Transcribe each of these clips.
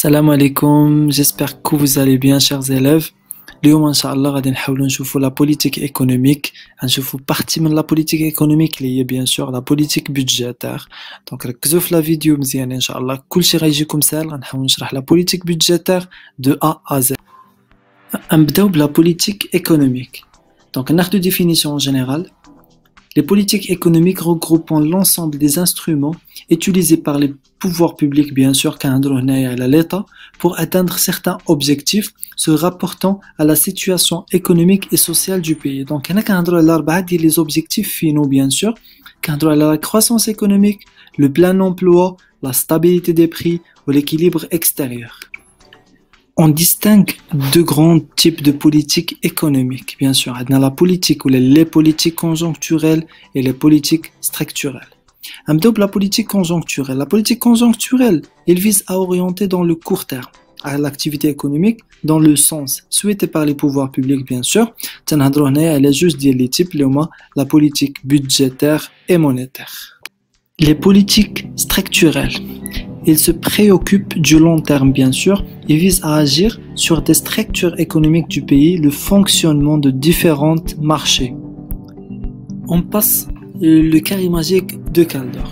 Salam alaikum, j'espère que vous allez bien chers élèves. اليوم ان شاء الله غادي نحاولوا نشوفوا la politique économique, نشوفوا partie من la politique économique اللي هي bien sûr la politique budgétaire. Donc ركزوا في la vidéo مزيان ان شاء الله كلشي غيجيكم سهل. غنحاول نشرح la politique budgétaire de A à Z. نبداو بلا politique économique. Donc ناخذ définition générale. Les politiques économiques regroupant l'ensemble des instruments utilisés par les pouvoirs publics, bien sûr, à l'État, pour atteindre certains objectifs se rapportant à la situation économique et sociale du pays. Donc, les objectifs finaux, bien sûr, la croissance économique, le plein emploi, la stabilité des prix ou l'équilibre extérieur. On distingue deux grands types de politiques économiques, bien sûr. Il y a la politique ou les politiques conjoncturelles et les politiques structurelles. La politique conjoncturelle. La politique conjoncturelle, elle vise à orienter dans le court terme à l'activité économique dans le sens souhaité par les pouvoirs publics, bien sûr. Elle est juste les types, la politique budgétaire et monétaire. Les politiques structurelles. Il se préoccupe du long terme, bien sûr, et vise à agir sur des structures économiques du pays, le fonctionnement de différents marchés. On passe le carré magique de Kaldor.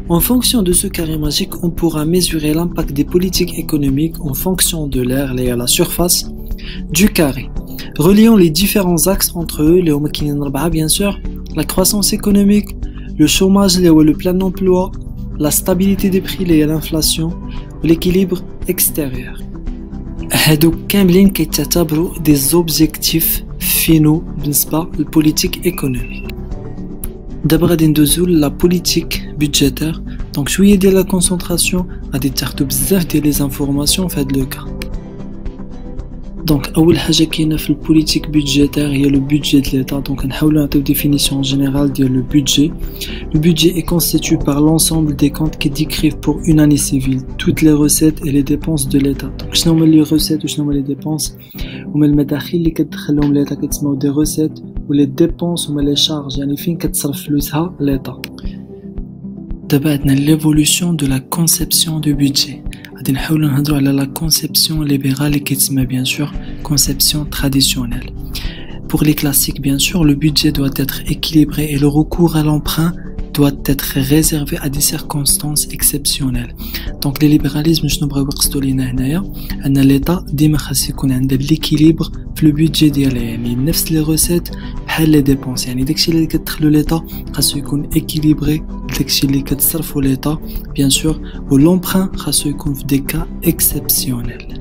En fonction de ce carré magique, on pourra mesurer l'impact des politiques économiques en fonction de l'aire liée à la surface du carré, reliant les différents axes entre eux, les bien sûr, la croissance économique, le chômage, le plein emploi, la stabilité des prix liée à l'inflation ou l'équilibre extérieur. هادو كاملين كيتعتبروا des objectifs finaux بالنسبة للpolitique économique. دابا غادي ندوزو la politique budgétaire. Donc شوية ديال la concentration غادي تاخدو بزاف ديال les informations في هاد لو cas. Donc أول حاجة كاينة في البوليتيك budgétaire هي le budget de l'État. Donc نحاولو نعطيو définition générale ديال le budget. Le budget est constitué par l'ensemble des comptes qui décrivent pour une année civile toutes les recettes et les dépenses de l'État. Donc شنو هما les recettes وشنو هما les dépenses؟ هما المداخيل اللي كتدخلهم l'État كتسموا des recettes و les dépenses هما les charges يعني فين كتصرف فلوسها l'État. دابا عندنا l'évolution de la conception du budget. غادي نحاولوا نهضروا على la conception libérale اللي كيتسمى bien sûr conception traditionnelle. Pour les classiques, bien sûr, le budget doit être équilibré et le recours à l'emprunt doit être réservé à des circonstances exceptionnelles. Donc, le libéralisme, je ne sais l'État ديما خاص يكون عنده l'équilibre في le budget ديالها يعني نفس les recettes بحال les dépenses يعني داكشي اللي كتدخلو l'État خاصو يكون équilibré داكشي اللي كتصرفو l'État bien sûr و l'emprunt خاصو يكون في des cas exceptionnels.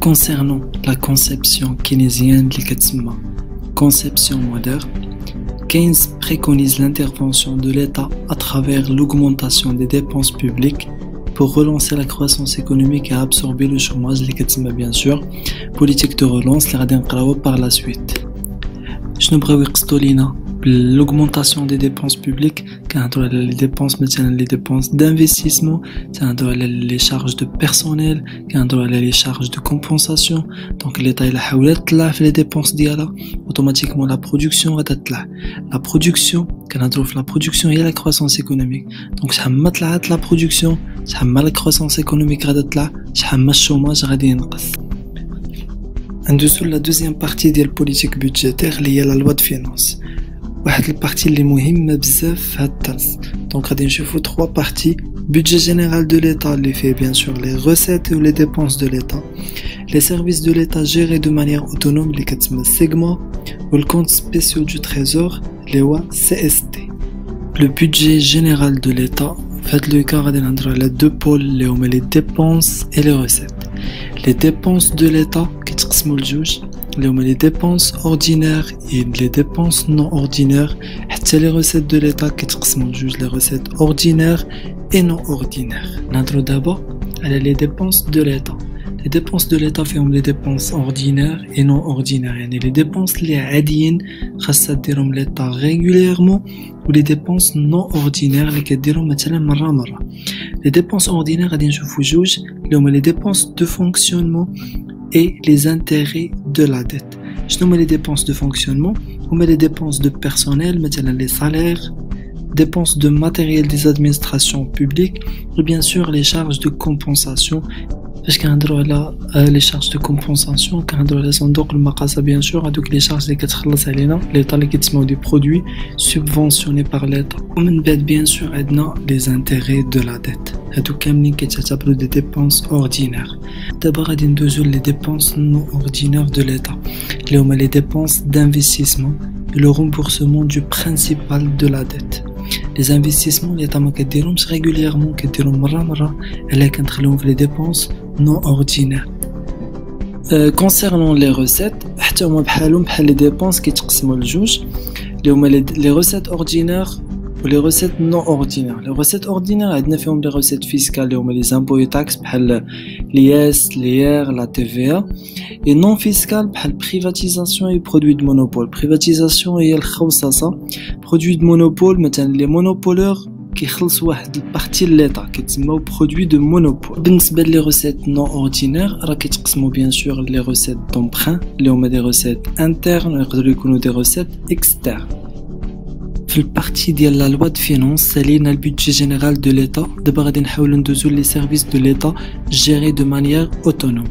Concernant la conception keynésienne de conception moderne, Keynes préconise l'intervention de l'État à travers l'augmentation des dépenses publiques pour relancer la croissance économique et absorber le chômage, bien sûr, politique de relance, par la suite. L'augmentation des dépenses publiques, les dépenses d'investissement, les charges de personnel, les charges de compensation. Donc l'État a fait les dépenses automatiquement la production la production et la croissance économique. Donc la production, la croissance économique le chômage la deuxième partie de la politique budgétaire liée à la loi de finances. واحد البارتي اللي مهمه بزاف في هاد الدرس. دونك غادي نشوفوا trois parties: budget général de l'État اللي فيه bien sûr les recettes ou les dépenses de l'État, les services de l'État gérés de manière autonome اللي كتسمى segment ou le compte spéciaux du trésor اللي هو CST. Le budget général de l'État في هاد لو كا غادي نهضروا على deux pôles اللي هما les dépenses et les recettes. Les dépenses de l'État كيتقسموا لجوج les dépenses ordinaires et les dépenses non ordinaires. Les recettes de l'État qui sont les recettes ordinaires et non ordinaires. Nous d'abord les dépenses de l'État. Les dépenses de l'État font les dépenses ordinaires et non ordinaires. Les dépenses عاديين خاصة ديرهم l'État régulièrement ou les dépenses non ordinaires اللي كديرهم مثلا مرة. Les dépenses ordinaires غادي نشوفوا جوج اللي هما les dépenses de fonctionnement et les intérêts de la dette. Je nomme les dépenses de fonctionnement, on met les dépenses de personnel, maintenant les salaires, dépenses de matériel des administrations publiques, et bien sûr les charges de compensation باش كنهضروا على لي شارج دو كومبونساسيون كنهضروا على صندوق المقاصه بيان سور هذوك لي شارج اللي كتخلص علينا ليطا اللي كيتسموا دي برودوي سوبفونسيوني بار ليطا ومن بعد بيان سور عندنا لي زانتيغي دو لا ديت هادو كاملين كيتعتبروا دي ديبونس اوردينير دابا غادي ندوزو لي ديبونس نو اوردينير دو ليطا اللي هما لي ديبونس دانفستيسمون لو رومبورسمون دو برينسيبال دو لا ديت les investissements l'État ما كديرهمش régulièrement كديرهم مرة علاه كنخليهم في les dépenses non ordinaires. Concernant les recettes حتى هما بحالهم بحال les dépenses كيتقسموا لجوج اللي هما les recettes ordinaires و les recettes non ordinaires. Les recettes ordinaires عندنا فيهم les recettes fiscales اللي هما les impôts et taxes بحال l'IS, l'IR, la TVA et non fiscales بحال privatisation et produits de monopole. Privatisation هي الخوصصة produits de monopole مثلا les monopoleurs كيخلصوا واحد البارتي لليطا كيتسموا produits de monopole. بالنسبة لي recettes non ordinaires راه كيتقسموا bien sûr les recettes d'emprunt اللي هما des recettes internes ويقدروا يكونوا des recettes externes. في البارتي ديال لا لوا دو فينانس سالينا البودجي جينيرال دو ليتا دابا غادي نحاولوا ندوزو لي سيرفيس دو ليتا جيري دو مانيير اوتونوم.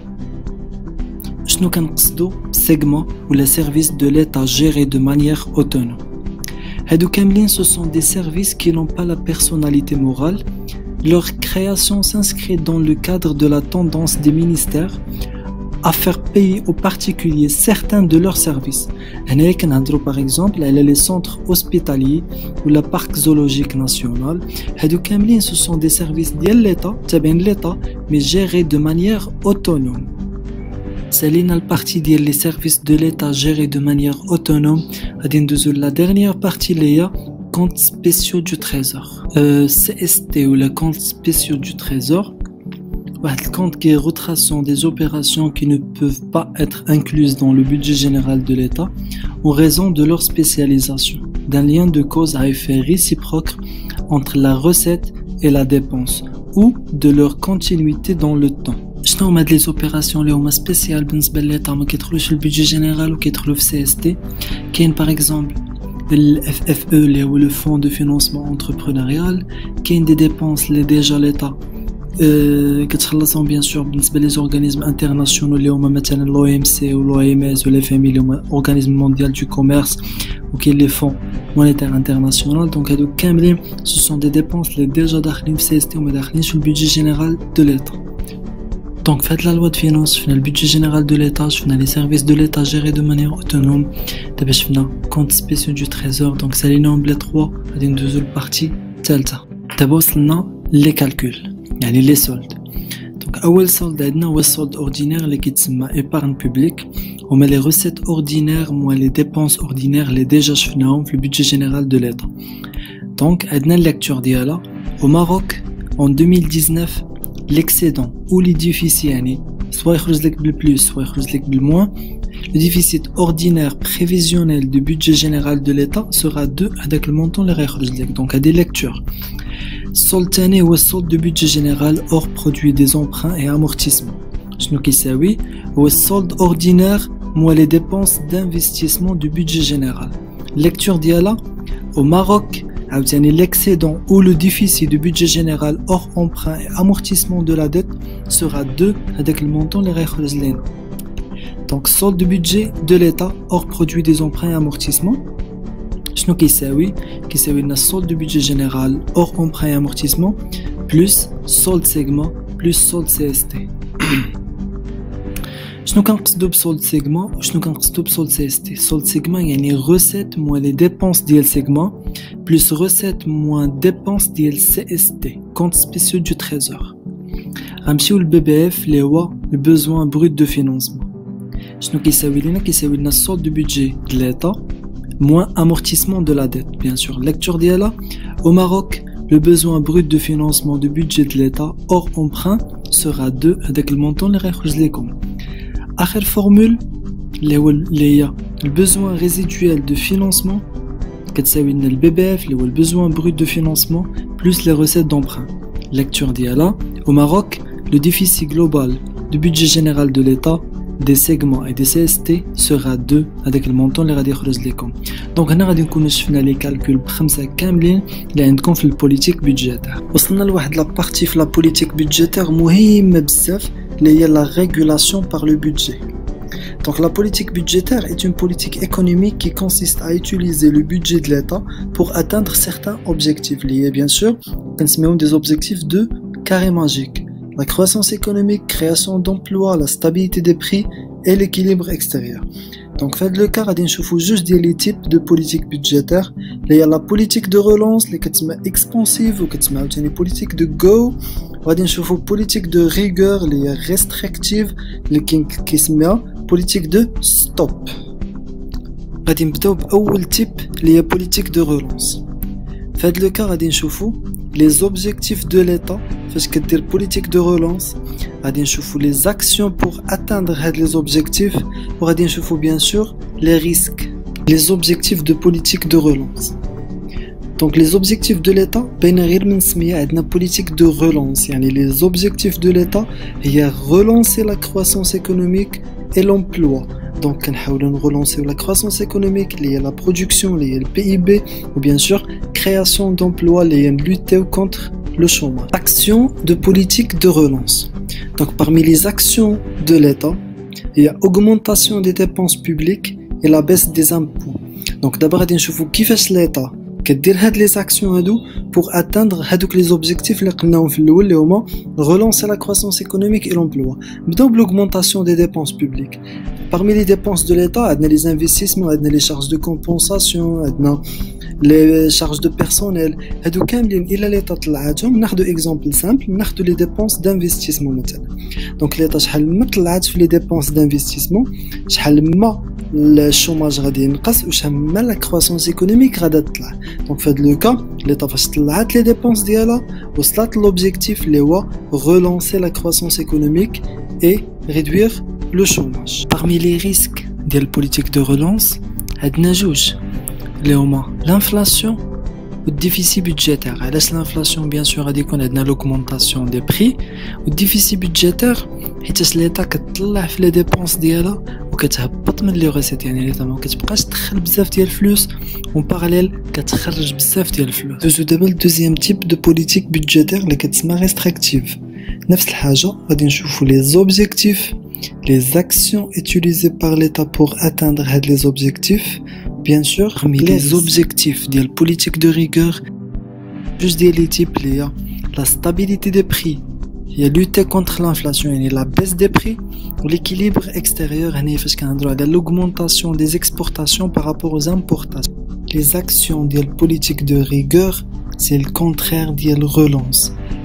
شنو كنقصدو سيغمون ولا سيرفيس دو ليتا جيري دو مانيير اوتونوم؟ هادو كاملين سو سون دي سيرفيس كي نون با لا بيرسوناليتي مورال. Leur création s'inscrit dans le cadre de la tendance des ministères à faire payer aux particuliers certains de leurs services. هنايا كنهضروا par exemple على les centres hospitaliers ou la parc zoologique national. هادو كاملين ce sont des services ديال l'État تابعين l'État mais gérés de manière autonome. سالينا البارتي ديال les services de l'État gérés de manière autonome. غادي ندوزو la dernière partie اللي هي comptes spéciaux du trésor. CST ou les comptes spéciaux du trésor. Le compte qui retraçant des opérations qui ne peuvent pas être incluses dans le budget général de l'État en raison de leur spécialisation, d'un lien de cause à effet réciproque entre la recette et la dépense ou de leur continuité dans le temps. شنو هما هاد لي اوبيراسيون اللي هما سبيسيال بالنسبه لليطا ما كيدخلوش في البودجي جينيرال وكيدخلوا في سي اس تي؟ كاين باغ اكزومبل الاف اف او اللي هو لو فون دو فينانسمون انتربرونيال. كاين دي ديبونس اللي ديجا ليطا كتخلصهم بيان سور بالنسبه لي زورغانيزم انترناسيونال اللي هما مثلا لو ام سي و لو ام اس و الاف ام اللي هما اورغانيزم مونديال دو كوميرس وكاين لي فون مونيتير انترناسيونال. دونك هادو كاملين سو سون دي ديبونس اللي ديجا داخلين في سي اس تي وما داخلينش في البودجي جينيرال دو ليطا. Donc faites la loi de finances, faites le budget général de l'État, faites les services de l'État gérés de manière autonome, d'abord faites le compte spéciaux du trésor. Donc ça les nomme les trois, avec une deuxième partie, ثالثة. D'abord les calculs, يعني les soldes. Donc أول solde عندنا هو solde ordinaire اللي كيتسمى épargne publique. هما les recettes ordinaires moins les dépenses ordinaires اللي ديجا شفناهم في البودجي général de l'État. Donc عندنا lecture ديالها au Maroc en 2019. L'excédent ou les déficits يعني soit يخرج لك بالبلوس soit يخرج لك بالموان. Le déficit ordinaire prévisionnel du budget général de l'État sera 2 avec le montant اللي غيخرج لك. Donc à des lectures. السولد الثاني هو السولد du budget général hors produit des emprunts et amortissements. شنو كيساوي؟ هو السولد ordinaire moins les dépenses d'investissement du budget général. Lecture ديالها au Maroc l'excédent ou le déficit du budget général hors emprunt et amortissement de la dette sera 2 avec le montant les réخرج لنا. Donc solde du budget de l'État hors produit des emprunts et amortissements. شنو كيساوي؟ كيساوي لنا solde du budget général hors emprunt et amortissement plus solde segment plus solde CST. شنو كنقصدو بسولد سيغمون وشنو كنقصدو بسولد سي اس تي؟ سولد سيغمون يعني ريسيت موان لي ديبونس ديال سيغمون بلس ريسيت موان ديبونس ديال سي اس تي كونت سبيسيو دو تريزور. غنمشيو للبي بي اف اللي هو البوزوان بروت دو فينانسمون. شنو كيساوي لنا؟ كيساوي لنا السولد دو بودجي د ليطا موان امورتيسمون دو لا ديت. بيان سور ليكتور ديالها au Maroc le besoin brut de financement du budget de l'État hors emprunt sera 2 avec le montant اللي غيخرج لكم. آخر فورمول اللي هي البوزوان ريزيدوال دو فينانسمون كتساوي لنا البي بي اف اللي هو البوزوان بروت دو فينانسمون بلس لي ريسيت دامبران. ليكتور ديالها au Maroc le déficit global du budget général de l'État des segments et des CST sera 2 avec le montant اللي غادي يخرج لكم. دونك هنا غادي نكونوا شفنا لي كالكول بخمسه كاملين اللي عندكم في البوليتيك بودجيتير. وصلنا لواحد لا بارتي في لا بوليتيك بودجيتير مهمه بزاف اللي هي la régulation par le budget. Donc la politique budgétaire est une politique économique qui consiste à utiliser le budget de l'État pour atteindre certains objectifs liés bien sûr des objectifs de carré magique. La croissance économique, création d'emplois, la stabilité des prix et l'équilibre extérieur. Donc fait le cas غادي نشوفوا juste les types de politique budgétaire. Il y a la politique de relance اللي كتسمى expansive وكتسمى عاوتاني politique de go. غادي نشوفوا politique de rigueur اللي هي restrictive اللي كيسميها politique de stop. غادي نبداو باول تيب اللي هي politique de relance. فهاد لو كا غادي نشوفوا les objectifs de l'État فاش كدير politique de relance. غادي نشوفوا les actions pour atteindre هاد les objectifs وغادي نشوفوا bien sûr les risques. Les objectifs de politique de relance. Donc les objectifs de l'État بين غير من سميها عندنا politique de relance. يعني les objectifs de l'État هي relancer la croissance économique et l'emploi. Donc كنحاولوا relancer la croissance économique اللي هي la production اللي هي le PIB ou bien sûr création d'emplois اللي هي lutter contre le chômage. Action de politique de relance. Donc parmi les actions de l'État, il y a augmentation des dépenses publiques et la baisse des impôts. Donc d'abord غادي نشوفوا كيفاش l'État كدير هاد les actions هادو pour atteindre هادوك les objectifs اللي قلناهم في الاول اللي هما relancer la croissance économique et l'emploi. نبداو بالاugmentation des dépenses publiques. Parmi les dépenses de l'État, عندنا les investissements, عندنا les charges de compensation, عندنا les charges de personnel. هادو كاملين إلا l'État طلعاتهم ناخدو exemple simple ناخدو les dépenses d'investissement مثلا. Donc l'État شحال ما طلعات في les dépenses d'investissement شحال ما الشوماج غادي ينقص وشحال ما لا كرواسونس ايكونوميك غادا تطلع. دونك في هذا لو كا ليطا فاش طلعات لي ديبونس ديالها وصلت لوبجيكتيف اللي هو relancer la croissance économique et réduire le chômage. Parmi les risques ديال البوليتيك دو رولانس عندنا جوج اللي هما l'inflation والديفيسيت بودجيتير. علاش الانفلاسيون بيان سور غادي يكون عندنا لوغمونطاسيون دي بري والديفيسيت بودجيتير حيتاش ليطا كتطلع في لي ديبونس ديالها وكتهبط من لي ريسيت. يعني ليطا ما كتبقاش تدخل بزاف ديال الفلوس ومن باراليل كتخرج بزاف ديال الفلوس. دوزو دابا الدوزيام تيب دو بوليتيك بودجيتير اللي كتسمى ريستريكتيف. نفس الحاجه غادي نشوفوا لي زوبجيكتيف les actions utilisées par l'État pour atteindre les objectifs. Bien sûr, parmi les objectifs de la politique de rigueur, juste des types, il y a la stabilité des prix, il y a lutter contre l'inflation, il y a la baisse des prix, ou l'équilibre extérieur, il y a l'augmentation des exportations par rapport aux importations. Les actions de la politique de rigueur, c'est le contraire de la relance.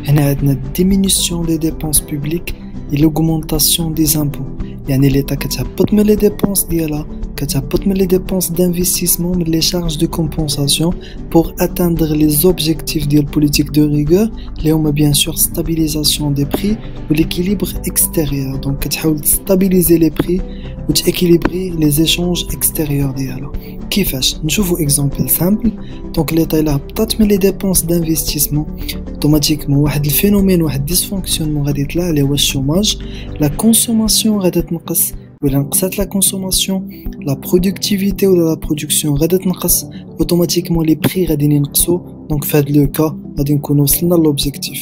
Il y a une diminution des dépenses publiques et l'augmentation des impôts. يعني l'État كتهبط من les dépenses ديالها كتهبط من les dépenses d'investissement من les charges de compensation pour atteindre les objectifs de la politique de rigueur اللي هما bien sûr stabilisation des prix ou l'équilibre extérieur. Donc كتحاول stabiliser les prix ou équilibrer les échanges extérieurs ديالها. كيفاش نشوفوا exemple simple. Donc l'État إلا هبطت من les dépenses d'investissement automatiquement واحد الفينومين واحد dysfonctionnement غادي يطلع اللي هو الشوماج. La consommation غادي تنقص ولا نقصات la consommation la productivité ولا la production غادي تنقص automatiquement les prix غادي ينقصوا. Donc في هذا لو كا غادي نكونوا وصلنا للوبجيكتيف.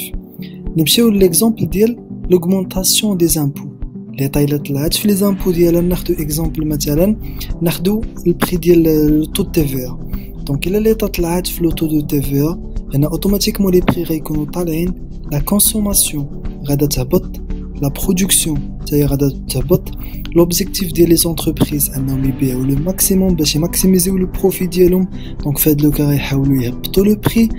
نمشيو لليكزامبل ديال l'augmentation des impôts. l'État إلا طلعت في les impôts ديالها ناخذوا exemple مثلا ناخذوا البري ديال التو تي في ا. دونك الا l'État طلعت في لو تو دو تي في ا هنا اوتوماتيكمون لي بري غيكونوا طالعين لا كونسوماسيون غادا تهبط la production c'est-à-dire غادا تهبط. l'objectif ديال les entreprises انهم يبيعوا le maximum باش يماكسيميزيو لو بروفي ديالهم. دونك في هاد لو كا يحاولوا يهبطوا لو بري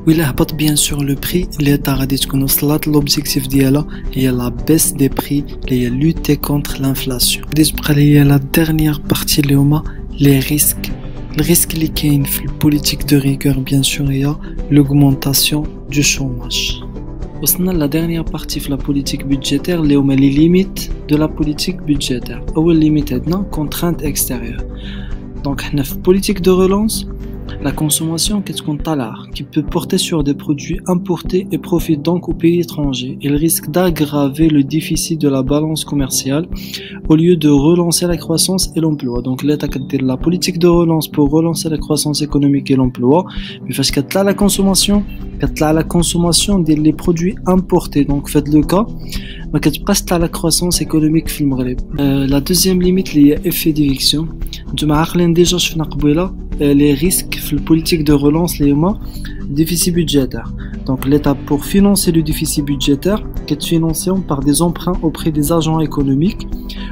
وإلا هبط بيان سور لو بري ليطا غادي تكون وصلت لوبجيكتيف ديالها هي لا بيس دي بري اللي هي لوتي كونتر لانفلاسيون. غادي تبقى ليا لا ديرنيير بارتي اللي هما لي ريسك. الريسك اللي كاين في البوليتيك دو ريغور بيان سور هي l'augmentation du chômage. وصلنا لا ديرنيير بارتي في لا بوليتيك بودجيتير اللي هما لي ليميت دو لا بوليتيك بودجيتير. اول ليميت عندنا كونترانت اكستيريور. دونك حنا في بوليتيك دو رولانس La consommation qui peut porter sur des produits importés et profite donc aux pays étrangers. Il risque d'aggraver le déficit de la balance commerciale au lieu de relancer la croissance et l'emploi. Donc l'État a dit la politique de relance pour relancer la croissance économique et l'emploi, mais parce qu'il y a la consommation des produits importés. Donc faites le cas. ما كتبقاش تاع la croissance économique في المغرب. La deuxième limite اللي هي effet d'éviction. نتوما عاقلين ديجا شفنا قبيله les risques في الpolitique de relance اللي هما déficit budgétaire. Donc l'État pour financer le déficit budgétaire est financé par des emprunts auprès des agents économiques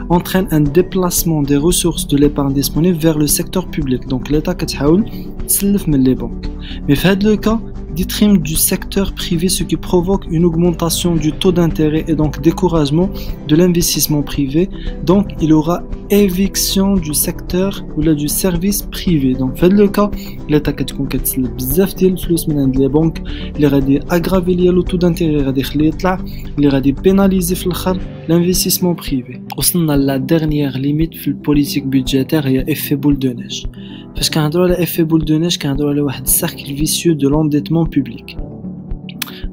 entraîne un déplacement des ressources de l'épargne disponible vers le secteur public. Donc l'État كتحاول تسلف من les banques. Mais في هذا le cas détriment du secteur privé, ce qui provoque une augmentation du taux d'intérêt et donc découragement de l'investissement privé. Donc il y aura éviction du secteur ou là du service privé. Donc في le cas l'État كتكون كتسلف بزاف ديال الفلوس من عند les banques اللي غادي aggraver le taux d'intérêt غادي يخليه يطلع اللي غادي pénaliser في الاخر l'investissement privé. وصلنا la dernière limite في الpolitique budgétaire هي effet boule de neige. فاش كنهضروا على effet boule de neige كنهضروا على واحد cercle vicieux de l'endettement public.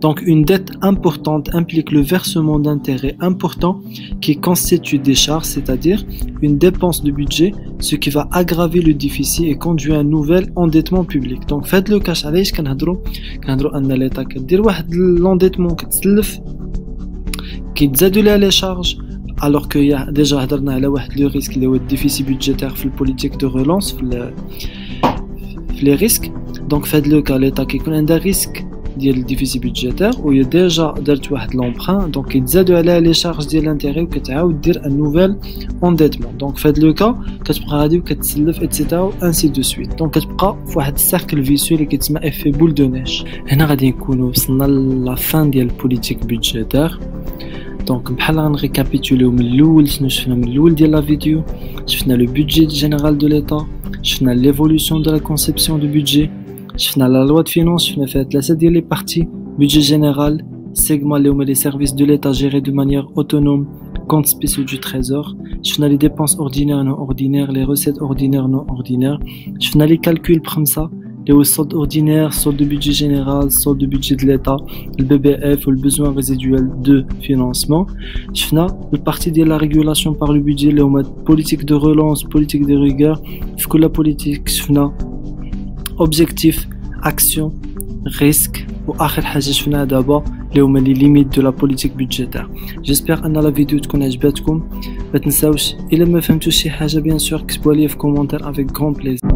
Donc une dette importante implique le versement d'intérêts importants qui constituent des charges, c'est-à-dire une dépense de budget, ce qui va aggraver le déficit et conduire à un nouvel endettement public. Donc faites le cash علاش كنهضروا ان l'État كدير واحد l'endettement كتسلف كيتزادوا لها les charges alors que y a déjà هضرنا على واحد le risque اللي هو الديفيسيت budgétaire في الpolitique de relance في les risques. Donc faites le cas l'État كيكون عنده risque ديال الديفيسيت budgétaire و ديجا درت واحد l'emprunt donc يتزادوا عليها les charges ديال l'intérêt وكتعاود دير un nouvel endettement. Donc faites le cas كتبقى غادي وكتسلف etc ainsi de suite. Donc كتبقى في واحد السيركل فيسيو اللي كيتسمى effet boule de neige. هنا غادي نكونوا وصلنا لا فان ديال البوليتيك budgétaire. دونك بحال غنريكابيتوليو من الاول شنو شفنا من الاول ديال لا فيديو. شفنا لو بودجي جينيرال دو ليتا، شفنا ليفولوسيون دو لا كونسيبسيون دو بودجي، شفنا لا لوا دو فينانس، شفنا فيها ثلاثه ديال لي بارتي بودجي جينيرال، سيغما اللي هما لي سيرفيس دو ليتا جيري دو مانيير اوتونوم، compte spéciaux du trésor. شفنا les dépenses ordinaires non ordinaires, les recettes ordinaires non ordinaires. شفنا les calculs بخمسه le solde ordinaire, solde de budget général, solde de budget de l'État, le BBF ou le besoin résiduel de financement. شفنا الpartie de la régulation par le budget, le politique de relance, politique de rigueur. في كل politique شفنا objectif, action, risque. واخر حاجه شفناها دابا اللي هما لي ليميت دو لا بوليتيك بودجيتير. جيسبر ان لا فيديو تكون عجبتكم. ما تنساوش الا ما فهمتوش شي حاجه بيان سور كتبوا لي في كومونتير افيك غون بليزير.